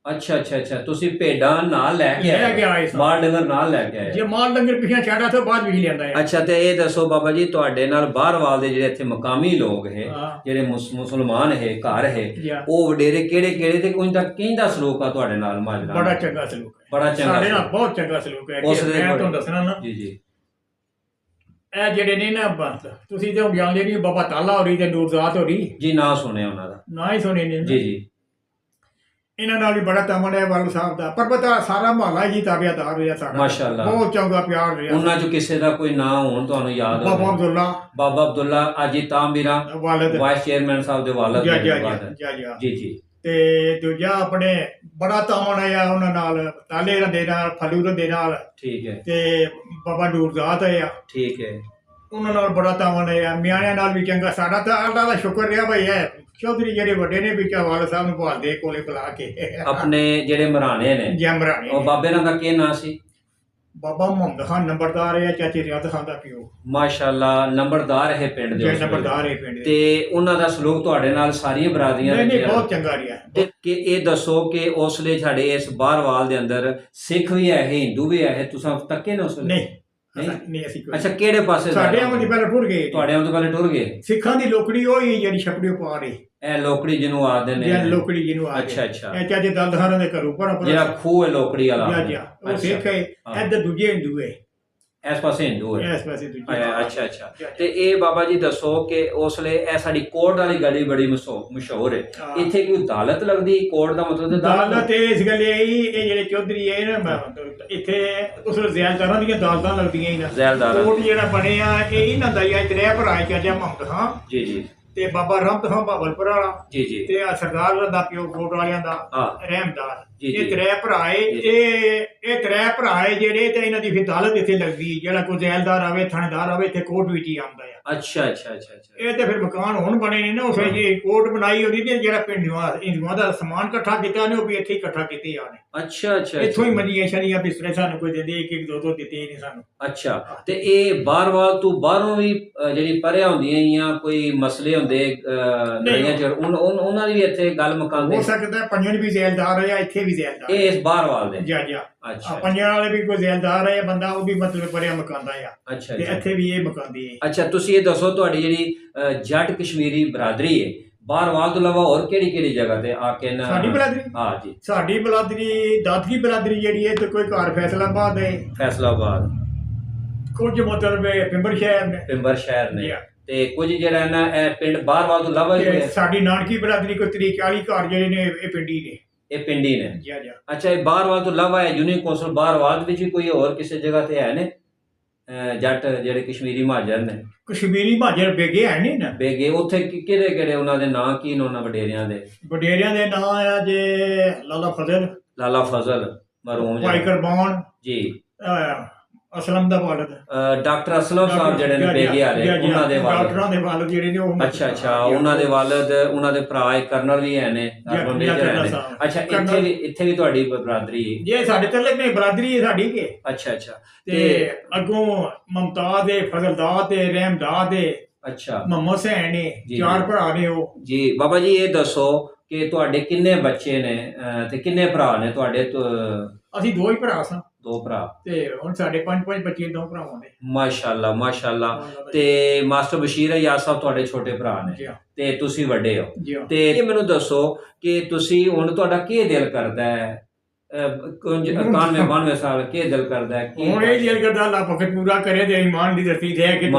ਅੱਛਾ ਅੱਛਾ ਅੱਛਾ, ਤੁਸੀਂ ਭੇਡਾਂ ਨਾਲ ਲੈ ਕੇ ਆਏ? ਸਾਂ। ਮਾਲ ਡੰਗਰ ਨਾਲ ਲੈ ਕੇ ਆਏ? ਜੇ ਮਾਲ ਡੰਗਰ ਪਿਛਾ ਛੱਡਾ ਤੋਂ ਬਾਅਦ ਵੀ ਲਿਆਂਦਾ ਹੈ। ਅੱਛਾ, ਤੇ ਇਹ ਦੱਸੋ ਬਾਬਾ ਜੀ, ਤੁਹਾਡੇ ਨਾਲ ਬਾਹਰਵਾਲ ਦੇ ਜਿਹੜੇ ਇੱਥੇ ਮਕਾਮੀ ਲੋਕ ਹੈ, ਹਾਂ। ਜਿਹੜੇ ਮੁਸਲਮਾਨ ਹੈ, ਘਰ ਹੈ, ਜਾਂ ਉਹ ਵਡੇਰੇ ਕਿਹੜੇ ਕਿਹੜੇ ਤੇ ਕੋਈ ਤੱਕ ਕਿਹਦਾ ਸਲੂਕ ਆ ਤੁਹਾਡੇ ਨਾਲ? ਮਾਜਰਾ ਬੜਾ ਚੰਗਾ ਸਲੂਕ ਹੈ, ਬੜਾ ਚੰਗਾ ਸਾਡੇ ਨਾਲ ਸਲੂਕ। ਬਹੁਤ ਚੰਗਾ ਸਲੂਕ ਹੈ। ਉਸ ਦੇ ਮੈਂ ਕੋਲ- ਤੁਹਾਨੂੰ ਦੱਸਣਾ ਨਾ, ਜੀ ਜੀ, ਇਹ ਜਿਹੜੇ ਨੇ ਨਾ ਬਸ ਤੁਸੀਂ ਤੇ ਜਾਣਦੇ ਨਹੀਂ, ਬਾਬਾ ਤਾਲਾ ਹੋਰੀ ਤੇ ਨੂਰਜ਼ਾਤ ਹੋਰੀ, ਜੀ ਨਾਂ ਸੁਣਿਆ ਉਹਨਾਂ ਦਾ? ਨਾ ਹੀ ਸੁਣੇ ਨੇ। ਜੀ ਜੀ, ਇਹਨਾਂ ਨਾਲ ਵੀ ਬੜਾ ਤਮਨ ਹੈ ਵਾਲਦ ਸਾਹਿਬ ਦਾ, ਪਰ ਪਤਾ ਸਾਰਾ ਮਹੱਲਾ ਜੀ ਤਾਬਿਆਦਾਰ ਰਿਹਾ ਸਾਡਾ। ਮਾਸ਼ਾਅੱਲਾ। ਬਹੁਤ ਚੰਗਾ ਪਿਆਰ ਰਿਹਾ। ਉਹਨਾਂ ਚੋਂ ਕਿਸੇ ਦਾ ਕੋਈ ਨਾਂ ਹੋਣ ਤੁਹਾਨੂੰ ਯਾਦ ਬਾਬਾ ਹੋਵੇ? ਅਬਦੁੱਲਾ ਬਾਬਾ ਅਬਦੁੱਲਾ ਆਜੀ ਤਾਮੀਰਾ, ਵਾਲਦ, ਵਾਈਸ ਚੇਅਰਮੈਨ ਸਾਹਿਬ ਦੇ ਵਾਲਦ ਜੀ ਨੇ ਜੀ ਬਾਅਦ। ਜੀ। ਜੀ ਜੀ, ਤੇ ਦੂਜਾ ਆਪਣੇ ਬੜਾ ਤਮਨ ਆਇਆ ਉਹਨਾਂ ਨਾਲ, ਤਾਲੇ ਰੰਦੇ ਨਾਲ, ਫਲੂ ਰੰਦੇ ਨਾਲ, ਠੀਕ ਹੈ ਤੇ ਬਾਬਾ ਨੂਰਜ਼ਾਤ ਆਇਆ, ਠੀਕ ਹੈ। ਉਹਨਾਂ ਨਾਲ ਬੜਾ ਤਾਵਨ ਹੈ। ਮਿਆਣਿਆਂ ਨਾਲ ਵੀ ਚੰਗਾ ਸਾਡਾ ਤਾਂ ਅੱਲਾਹ ਦਾ ਸ਼ੁਕਰ ਰਿਹਾ ਭਾਈ ਹੈ। ਚੌਧਰੀ ਜਿਹੜੇ ਵੱਡੇ ਨੇ ਵੀ ਵਾਲਦ ਸਾਹਿਬ ਨੂੰ ਭਾਲਦੇ ਕੋਲੇ ਬੁਲਾ ਕੇ ਆਪਣੇ ਜਿਹੜੇ ਮਰਾਣੇ ਨੇ, ਜਮਰਾਣੇ ਉਹ ਬਾਬੇ ਨਾਲ ਦਾ ਕੀ ਨਾਂ ਸੀ? ਬਾਬਾ ਮੁਹੰਮਦ ਖਾਨ ਨੰਬਰਦਾਰ ਹੈ, ਚਾਚੇ ਰਿਆਤ ਖਾਨ ਦਾ ਪਿਓ। ਮਾਸ਼ਾਅੱਲਾ, ਨੰਬਰਦਾਰ ਹੈ ਪਿੰਡ ਦੇ ਉਸ ਵੇਲੇ। ਨੰਬਰਦਾਰ ਹੈ ਪਿੰਡ ਦੇ। ਤੇ ਉਹਨਾਂ ਦਾ ਸਲੂਕ ਤੁਹਾਡੇ ਨਾਲ ਸਾਰੀਆਂ ਬਰਾਦਰੀਆਂ ਨਹੀਂ ਵਿੱਚ ਨਹੀਂ, ਬਹੁਤ ਚੰਗਾ ਰਿਹਾ। ਤੇ ਕਿ ਇਹ ਦੱਸੋ ਕਿ ਉਸ ਲਈ ਸਾਡੇ ਇਸ ਬਾਹਰਵਾਲ ਦੇ ਅੰਦਰ ਸਿੱਖ ਵੀ ਹੈ, ਹਿੰਦੂ ਵੀ ਹੈ, ਤੁਸੀਂ ਤੱਕੇ ਨਾ ਉਸ ਵੇਲੇ? ਨਹੀਂ ਨਹੀਂ? ਨਹੀਂ, ਅਸੀਂ ਕੋਈ ਅੱਛਾ, ਕਿਹੜੇ ਪਾਸੇ ਸਾਡੇ ਆਮ ਦੀ ਪਹਿਲਾਂ ਟੁਰ ਗਏ। ਤੁਹਾਡੇ ਆਉਣ ਤੋਂ ਪਹਿਲੇ ਟੁਰ ਗਏ? ਸਿੱਖਾਂ ਦੀ ਲੋਕੜੀ ਉਹ ਹੀ ਜਿਹੜੀ ਛਪੜੀ ਪਾ ਰਹੀ, ਇਹ ਲੋਕੜੀ ਜਿਹਨੂੰ ਆਖਦੇ ਨੇ? ਜਾਂ ਲੋਕੜੀ ਜਿਹਨੂੰ ਆ ਅੱਛਾ ਅੱਛਾ, ਇਹ ਚਾਚੇ ਦਲਦਹਾਰਾਂ ਦੇ ਘਰੋਂ ਪਰ ਜਿਹੜਾ ਖੂਹ ਹੈ ਲੋਕੜੀ ਵਾਲਾ? ਉਹ ਸਿੱਖ ਹੈ, ਇੱਧਰ ਦੂਜੇ ਹਿੰਦੂ ਹੈ, ਇਸ ਪਾਸੇ ਹਿੰਦੂ ਹੈ। ਇਸ ਪਾਸੇ ਦੂਜੇ। ਅੱਛਾ ਅੱਛਾ। ਤੇ ਇਹ ਬਾਬਾ ਜੀ ਦੱਸੋ ਕਿ ਉਸ ਲਈ ਇਹ ਸਾਡੀ ਕੋਟ ਵਾਲੀ ਗਲੀ ਬੜੀ ਮਸ਼ਹੂਰ ਹੈ, ਇੱਥੇ ਕੋਈ ਅਦਾਲਤ ਲੱਗਦੀ? ਕੋਟ ਦਾ ਮਤਲਬ ਤੇ ਅਦਾਲਤ ਇਸ ਗੱਲ ਇਹ ਜਿਹੜੇ ਚੌਧਰੀ ਹੈ ਨਾ, ਇੱਥੇ ਉਸ ਜ਼ਿਆਦਾਤਰਾਂ ਦੀਆਂ ਅਦਾਲਤਾਂ ਲੱਗਦੀਆਂ ਹੀ ਨਾ। ਜ਼ੈਲਦਾਰ ਕੋਟ ਜਿਹੜਾ ਬਣਿਆ ਇਹ ਇਹਨਾਂ ਦਾ ਹੀ ਹੈ, ਤਰੇ ਭਰਾ ਚਾਚਾ ਮੁਹੰਮਦ ਖਾਂ ਜੀ ਜੀ ਤੇ ਬਾਬਾ ਰਹਿਮਤ ਖਾਂ ਬਾਬਲਪੁਰ ਵਾਲਾ, ਜੀ ਜੀ, ਤੇ ਆ ਸਰਦਾਰ ਦਾ ਪਿਓ ਕੋਟ ਵਾਲਿਆਂ ਦਾ ਹਾਂ ਰਹਿਮਦਾਰ। ਜੀ, ਇਹ ਤਰੇ ਭਰਾ ਹੈ, ਇਹ ਤਰੇ ਭਰਾ ਹੈ ਜਿਹੜੇ, ਤੇ ਇਹਨਾਂ ਦੀ ਫਿਰ ਅਦਾਲਤ ਇੱਥੇ ਲੱਗਦੀ। ਜਿਹੜਾ ਕੋਈ ਜ਼ੈਲਦਾਰ ਆਵੇ, ਥਾਣੇਦਾਰ ਆਵੇ, ਇੱਥੇ ਕੋਰਟ ਵਿੱਚ ਹੀ ਆਉਂਦਾ ਆ। ਅੱਛਾ ਅੱਛਾ ਅੱਛਾ ਅੱਛਾ। ਇਹ ਤੇ ਫਿਰ ਮਕਾਨ ਹੁਣ ਬਣੇ ਨੇ ਨਾ, ਉਸ ਵੇਲੇ ਜੀ ਕੋਰਟ ਬਣਾਈ ਉਹਦੀ ਤੇ ਜਿਹੜਾ ਹਿੰਦੂਆਂ ਦਾ ਸਮਾਨ ਇਕੱਠਾ ਕੀਤਾ ਨੇ ਉਹ ਵੀ ਇੱਥੇ ਹੀ ਇਕੱਠਾ ਕੀਤੇ ਜਾਣੇ। ਅੱਛਾ ਅੱਛਾ, ਇੱਥੋਂ ਹੀ ਮੰਜੀਆਂ ਸ਼ਰੀਆਂ ਬਿਸਤਰੇ ਸਾਨੂੰ ਕੋਈ ਦਿੰਦੇ, ਇੱਕ ਇੱਕ ਦੋ ਦੋ ਦਿੱਤੇ ਨਹੀਂ ਸਾਨੂੰ। ਅੱਛਾ। ਤੇ ਇਹ ਬਾਹਰਵਾਲ ਤੋਂ ਬਾਹਰੋਂ ਵੀ ਜਿਹੜੀ ਪਰਿਆ ਹੁੰਦੀਆਂ ਜਾਂ ਕੋਈ ਮਸਲੇ ਹੁੰਦੇ ਲੜਾਈਆਂ ਚ, ਉਹਨਾਂ ਦੀ ਵੀ ਇੱਥੇ ਗੱਲ ਮੁਕਾਉਂਦੇ? ਹੋ ਸਕਦਾ ਪੰਜਣ ਵੀ ਜ਼ੈਲਦਾਰ ਹੈ, ਇੱਥੇ ਵੀ ਜ਼ੈਲਦਾਰ ਇਹ ਇਸ ਬਾਹਰਵਾਲ ਦੇ? ਜਾ ਜਾ, ਅੱਛਾ ਪੰਜਣ ਵਾਲੇ ਵੀ ਕੋਈ ਜ਼ੈਲਦਾਰ ਹੈ ਬੰਦਾ, ਉਹ ਵੀ ਮਤਲਬ ਪਰਿਆ ਮਕਾਉਂਦਾ ਆ, ਅੱਛਾ ਤੇ ਅੱਛਾ ਇੱਥੇ ਵੀ ਇਹ ਮਕਾਉਂਦੀ ਹੈ। ਅੱਛਾ। ਤੁਸੀਂ ਇਹ ਦੱਸੋ ਤੁਹਾਡੀ ਜਿਹੜੀ ਜੱਟ ਕਸ਼ਮੀਰੀ ਬਰਾਦਰੀ ਹੈ, ਬਾਹਰਵਾਲ ਤੋਂ ਇਲਾਵਾ ਹੋਰ ਕਿਹੜੀ ਕਿਹੜੀ ਜਗ੍ਹਾ ਤੇ ਆ ਕੇ ਨਾ? ਸਾਡੀ ਬਰਾਦਰੀ, ਹਾਂ ਜੀ, ਸਾਡੀ ਬਰਾਦਰੀ ਦਾਦਗੀ ਬਰਾਦਰੀ ਜਿਹੜੀ ਹੈ, ਤੇ ਕੋਈ ਘਰ ਫੈਸਲਾਬਾਦ ਹੈ, ਫੈਸਲਾਬਾਦ, ਕੁਝ ਮਤਲਬ ਪਿੰਬਰ ਸ਼ਹਿਰ ਨੇ, ਪਿੰਬਰ ਸ਼ਹਿਰ ਨੇ, ਜੀ। ਤੇ ਕੁਝ ਜਿਹੜਾ ਹੈ ਨਾ ਇਹ ਪਿੰਡ ਬਾਹਰਵਾਲ ਤੋਂ ਇਲਾਵਾ ਹੀ ਤੇ ਹੈ? ਸਾਡੀ ਨਾਨਕੀ ਬਰਾਦਰੀ ਕੋਈ 40 ਘਰ ਜਿਹੜੇ ਨੇ ਇਹ ਪਿੰਡੀ ਨੇ। ਇਹ ਪਿੰਡੀ ਨੇ? ਜਾ ਜਾ। ਅੱਛਾ, ਇਹ ਬਾਹਰਵਾਲ ਤੋਂ ਇਲਾਵਾ ਹੈ ਯੂਨੀਅਨ ਕੌਂਸਲ ਬਾਹਰਵਾਲ ਵਿੱਚ ਵੀ ਕੋਈ ਹੋਰ ਕਿਸੇ ਜਗ੍ਹਾ ਤੇ ਹੈ ਨੇ ਜੱਟ ਜਿਹੜੇ ਕਸ਼ਮੀਰੀ ਮਹਾਜਰ ਨੇ? ਕਸ਼ਮੀਰੀ ਮਹਾਜਰ ਬੇਗੇ ਹੈ ਨਹੀਂ ਨਾ? ਬੇਗੇ ਉੱਥੇ ਕਿਹੜੇ ਕਿਹੜੇ ਉਹਨਾਂ ਦੇ ਨਾਂ ਕੀ ਨੇ ਉਹਨਾਂ ਵਡੇਰਿਆਂ ਦੇ? ਵਡੇਰਿਆਂ ਦੇ ਨਾਂ ਆ ਜੇ ਲਾਲਾ ਫਜ਼ਲ, ਲਾਲਾ ਫਜ਼ਲ ਮਰਹੂਮ ਭਾਈ ਕੁਰਬਾਨ, ਜੀ, ਅਸਲਮ ਦਾ ਵਾਲਦ ਡਾਕਟਰ ਅਸਲਮ ਸਾਹਿਬ ਜਿਹੜੇ ਨੇ ਬੇਗੇ ਵਾਲੇ ਉਹਨਾਂ ਦੇ ਵਾਲਦ ਡਾਕਟਰਾਂ ਦੇ ਵਾਲਦ ਜਿਹੜੇ ਨੇ ਉਹ ਅੱਛਾ ਉਹਨਾਂ ਦੇ ਵਾਲਦ ਉਹਨਾਂ ਦੇ ਭਰਾ ਇੱਕ ਕਰਨਲ ਵੀ ਹੈ ਨੇ ਮੇਜਰ ਨੇ ਅੱਛਾ ਇੱਥੇ ਵੀ ਤੁਹਾਡੀ ਬਰਾਦਰੀ ਜੇ ਸਾਡੇ ਤਲਕ ਨੇ ਬਰਾਦਰੀ ਹੈ ਸਾਡੀ ਕੇ ਅੱਛਾ ਤੇ ਅੱਗੋਂ ਮਮਤਾਜ਼ ਦੇ ਫਜ਼ਲਦਾਦ ਤੇ ਰਹਿਮਦਾਦ ਦੇ ਅੱਛਾ ਮੁਹੰਮਦ ਹੁਸੈਨ ਨੇ ਚਾਰ ਭਰਾ ਨੇ ਉਹ ਜੀ ਬਾਬਾ ਜੀ ਇਹ ਦੱਸੋ ਕਿ ਤੁਹਾਡੇ ਕਿੰਨੇ ਬੱਚੇ ਨੇ ਤੇ ਕਿੰਨੇ ਭਰਾ ਨੇ ਤੁਹਾਡੇ ਅਸੀਂ ਦੋ ਹੀ ਭਰਾ ਸਾਂ ਦੋ ਭਰਾ ਤੇ ਹੁਣ ਸਾਡੇ ਪੰਜ ਬੱਚੇ ਦੋ ਭਰਾਵਾਂ ਦੇ ਮਾਸ਼ਾਅੱਲਾ ਤੇ ਮਾਸਟਰ ਬਸ਼ੀਰ ਅਯਾਜ਼ ਸਾਹਿਬ ਤੁਹਾਡੇ ਛੋਟੇ ਭਰਾ ਨੇ ਤੇ ਤੁਸੀਂ ਵੱਡੇ ਹੋ ਤੇ ਇਹ ਮੈਨੂੰ ਦੱਸੋ ਕਿ ਤੁਸੀਂ ਹੁਣ ਤੁਹਾਡਾ ਕੀ ਦਿਲ ਕਰਦਾ ਹੈ 91 ਸਾਲ ਕੀ ਦਿਲ ਕਰਦਾ ਹੈ ਹੁਣ ਇਹ ਦਿਲ ਕਰਦਾ ਅੱਲਾਹ ਪਕੜ ਪੂਰਾ ਕਰੇ ਤੇ ਇਮਾਨ ਦੀ ਧਰਤੀ ਤੇ ਕਿ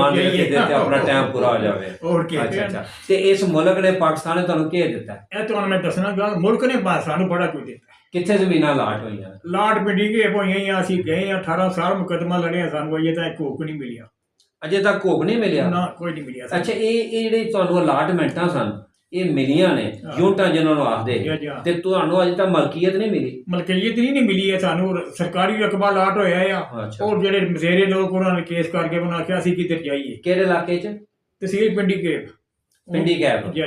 ਤੇ ਆਪਣਾ ਟਾਈਮ ਪੂਰਾ ਹੋ ਜਾਵੇ ਹੋਰ ਕੀ ਅੱਛਾ ਤੇ ਇਸ ਮੁਲਕ ਨੇ ਪਾਕਿਸਤਾਨ ਨੇ ਤੁਹਾਨੂੰ ਕੀ ਦਿੱਤਾ ਇਹ ਤੁਹਾਨੂੰ ਮੈਂ ਦੱਸਣਾ ਗੱਲ ਮੁਲਕ ਨੇ ਸਾਨੂੰ ਬੜਾ ਕੁਝ ਦਿੱਤਾ ਕਿੱਥੇ ਜ਼ਮੀਨਾਂ ਲਾਟ ਹੋਈਆਂ ਲਾਟ ਪਿੰਡੀ ਕੇ ਹੋਈਆਂ ਅਸੀਂ ਗਏ 18 ਸਾਲ ਮੁਕੱਦਮਾ ਲੜਿਆ ਸਾਨੂੰ ਅਜੇ ਤੱਕ ਕੋਕ ਨਹੀਂ ਮਿਲਿਆ ਅਜੇ ਤੱਕ ਕੋਕ ਨਹੀਂ ਮਿਲਿਆ ਨਾ ਕੋਈ ਨਹੀਂ ਮਿਲਿਆ ਅੱਛਾ ਇਹ ਜਿਹੜੀ ਤੁਹਾਨੂੰ ਅਲਾਟਮੈਂਟਾਂ ਸਨ ਇਹ ਮਿਲੀਆਂ ਨੇ ਯੂਨਿਟਾਂ ਜਿਹਨਾਂ ਨੂੰ ਆਖਦੇ ਤੇ ਤੁਹਾਨੂੰ ਅਜੇ ਤੱਕ ਮਲਕੀਅਤ ਨਹੀਂ ਮਿਲੀ ਮਲਕੀਅਤ ਨਹੀਂ ਮਿਲੀ ਹੈ ਸਾਨੂੰ ਸਰਕਾਰੀ ਰਕਬਾ ਲਾਟ ਹੋਇਆ ਆ ਔਰ ਜਿਹੜੇ ਮਜ਼ੇਰੇ ਲੋਕ ਉਹਨਾਂ ਨੇ ਕੇਸ ਕਰਕੇ ਉਹਨਾਂ ਆਖਿਆ ਅਸੀਂ ਕਿੱਧਰ ਜਾਈਏ ਕਿਹੜੇ ਇਲਾਕੇ 'ਚ ਤਹਿਸੀਲ ਪਿੰਡੀ ਕੈਬ ਜੀ